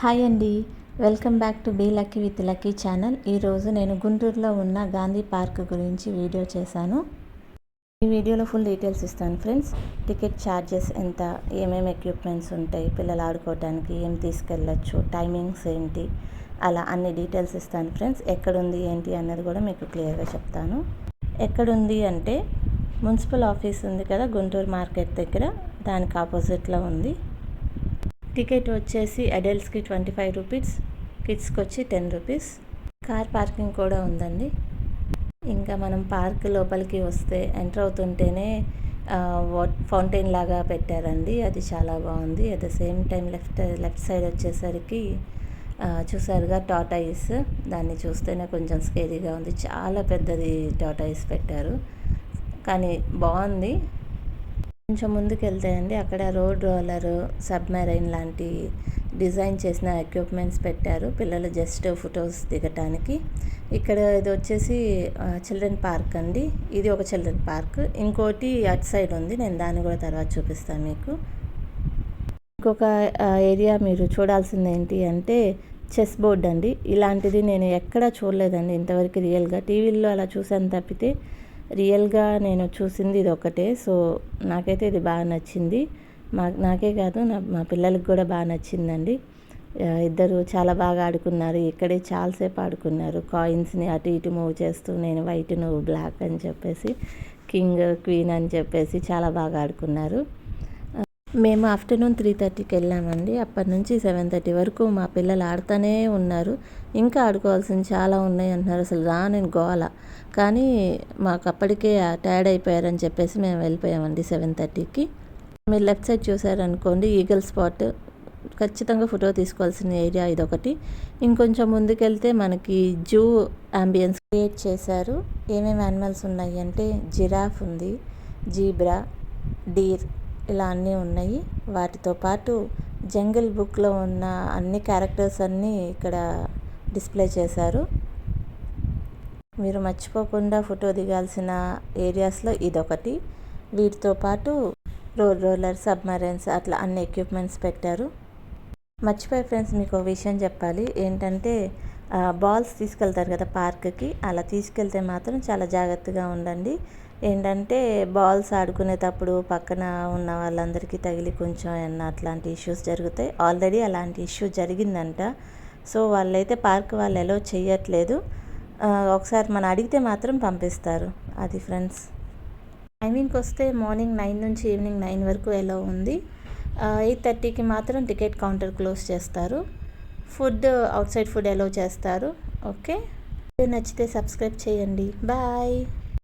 Hi అండి, welcome back to be lucky with lucky channel. ఈరోజు నేను గుంటూరులో ఉన్న గాంధీ పార్క్ గురించి వీడియో చేశాను. ఈ వీడియోలో ఫుల్ డీటెయిల్స్ ఇస్తాను ఫ్రెండ్స్. టికెట్ ఛార్జెస్ ఎంత, ఏమేమి ఎక్విప్మెంట్స్ ఉంటాయి, పిల్లలు ఆడుకోవడానికి ఏం తీసుకెళ్ళచ్చు, టైమింగ్స్ ఏంటి, అలా అన్ని డీటెయిల్స్ ఇస్తాను ఫ్రెండ్స్. ఎక్కడుంది ఏంటి అన్నది కూడా మీకు క్లియర్గా చెప్తాను. ఎక్కడుంది అంటే మున్సిపల్ ఆఫీస్ ఉంది కదా గుంటూరు మార్కెట్ దగ్గర, దానికి ఆపోజిట్లో ఉంది. టికెట్ వచ్చేసి అడల్ట్స్కి 25 రూపీస్, కిడ్స్కి వచ్చి 10 రూపీస్. కార్ పార్కింగ్ కూడా ఉందండి. ఇంకా మనం పార్క్ లోపలికి వస్తే ఎంటర్ అవుతుంటేనే ఫౌంటైన్ లాగా పెట్టారండి, అది చాలా బాగుంది. At the same time left side వచ్చేసరికి చూసారుగా టాటాయిస్, దాన్ని చూస్తేనే కొంచెం స్కేరీగా ఉంది. చాలా పెద్దది టాటాయిస్ పెట్టారు, కానీ బాగుంది. కొంచెం ముందుకు వెళ్తే అండి అక్కడ రోడ్ రోలర్, సబ్మెరైన్ లాంటి డిజైన్ చేసిన ఎక్విప్మెంట్స్ పెట్టారు పిల్లలు జస్ట్ ఫొటోస్ దిగటానికి. ఇక్కడ ఇది వచ్చేసి చిల్డ్రన్ పార్క్ అండి, ఇది ఒక చిల్డ్రన్ పార్క్. ఇంకోటి అటు సైడ్ ఉంది, నేను దాన్ని కూడా తర్వాత చూపిస్తాను మీకు. ఇంకొక ఏరియా మీరు చూడాల్సింది ఏంటి అంటే చెస్ బోర్డ్ అండి. ఇలాంటిది నేను ఎక్కడా చూడలేదండి ఇంతవరకు రియల్గా. టీవీల్లో అలా చూసాను తప్పితే రియల్గా నేను చూసింది ఇది ఒకటే. సో నాకైతే ఇది బాగా నచ్చింది. నాకే కాదు మా పిల్లలకి కూడా బాగా నచ్చిందండి. ఇద్దరు చాలా బాగా ఆడుకున్నారు. ఇక్కడే చాలాసేపు ఆడుకున్నారు. కాయిన్స్ని అటు ఇటు మూవ్ చేస్తూ, నేను వైట్ నువ్వు బ్లాక్ అని చెప్పేసి, కింగ్ క్వీన్ అని చెప్పేసి చాలా బాగా ఆడుకున్నారు. మేము ఆఫ్టర్నూన్ 3:30కి వెళ్ళామండి. అప్పటి నుంచి 7:30 వరకు మా పిల్లలు ఆడుతూనే ఉన్నారు. ఇంకా ఆడుకోవాల్సింది చాలా ఉన్నాయి అంటున్నారు. అసలు రానని గోల, కానీ మాకు అప్పటికే టైర్డ్ అయిపోయారని చెప్పేసి మేము వెళ్ళిపోయామండి 7:30కి. మీరు లెఫ్ట్ సైడ్ చూసారనుకోండి ఈగల్ స్పాట్, ఖచ్చితంగా ఫోటో తీసుకోవాల్సిన ఏరియా ఇదొకటి. ఇంకొంచెం ముందుకెళ్తే మనకి జూ అంబియన్స్ క్రియేట్ చేశారు. ఏమేమి యానిమల్స్ ఉన్నాయి అంటే జిరాఫ్ ఉంది, జీబ్రా, డీర్, ఇలా అన్నీ ఉన్నాయి. వాటితో పాటు జంగిల్ బుక్లో ఉన్న అన్ని క్యారెక్టర్స్ అన్నీ ఇక్కడ డిస్ప్లే చేశారు. మీరు మర్చిపోకుండా ఫోటో దిగాల్సిన ఏరియాస్లో ఇదొకటి. వీటితో పాటు రోడ్ రోలర్, సబ్మరైన్స్, అట్లా అన్ని ఎక్విప్మెంట్స్ పెట్టారు. మర్చిపోయి ఫ్రెండ్స్ మీకు ఒక విషయం చెప్పాలి. ఏంటంటే బాల్స్ తీసుకెళ్తారు కదా పార్క్కి, అలా తీసుకెళ్తే మాత్రం చాలా జాగ్రత్తగా ఉండండి. ఏంటంటే బాల్స్ ఆడుకునేటప్పుడు పక్కన ఉన్న వాళ్ళందరికీ తగిలి కొంచెం అట్లాంటి ఇష్యూస్ జరుగుతాయి. ఆల్రెడీ అలాంటి ఇష్యూ జరిగిందంట. సో వాళ్ళైతే పార్క్ వాళ్ళు ఎలో చేయట్లేదు. ఒకసారి మనం అడిగితే మాత్రం పంపిస్తారు. అది ఫ్రెండ్స్. టైమింగ్కి వస్తే మార్నింగ్ 9 నుంచి ఈవినింగ్ 9 వరకు ఎలో ఉంది. 8:30కి మాత్రం టికెట్ కౌంటర్ క్లోజ్ చేస్తారు. ఫుడ్ అవుట్ సైడ్ ఫుడ్ ఎలో చేస్తారు. ఓకే, నచ్చితే సబ్స్క్రైబ్ చేయండి. బాయ్.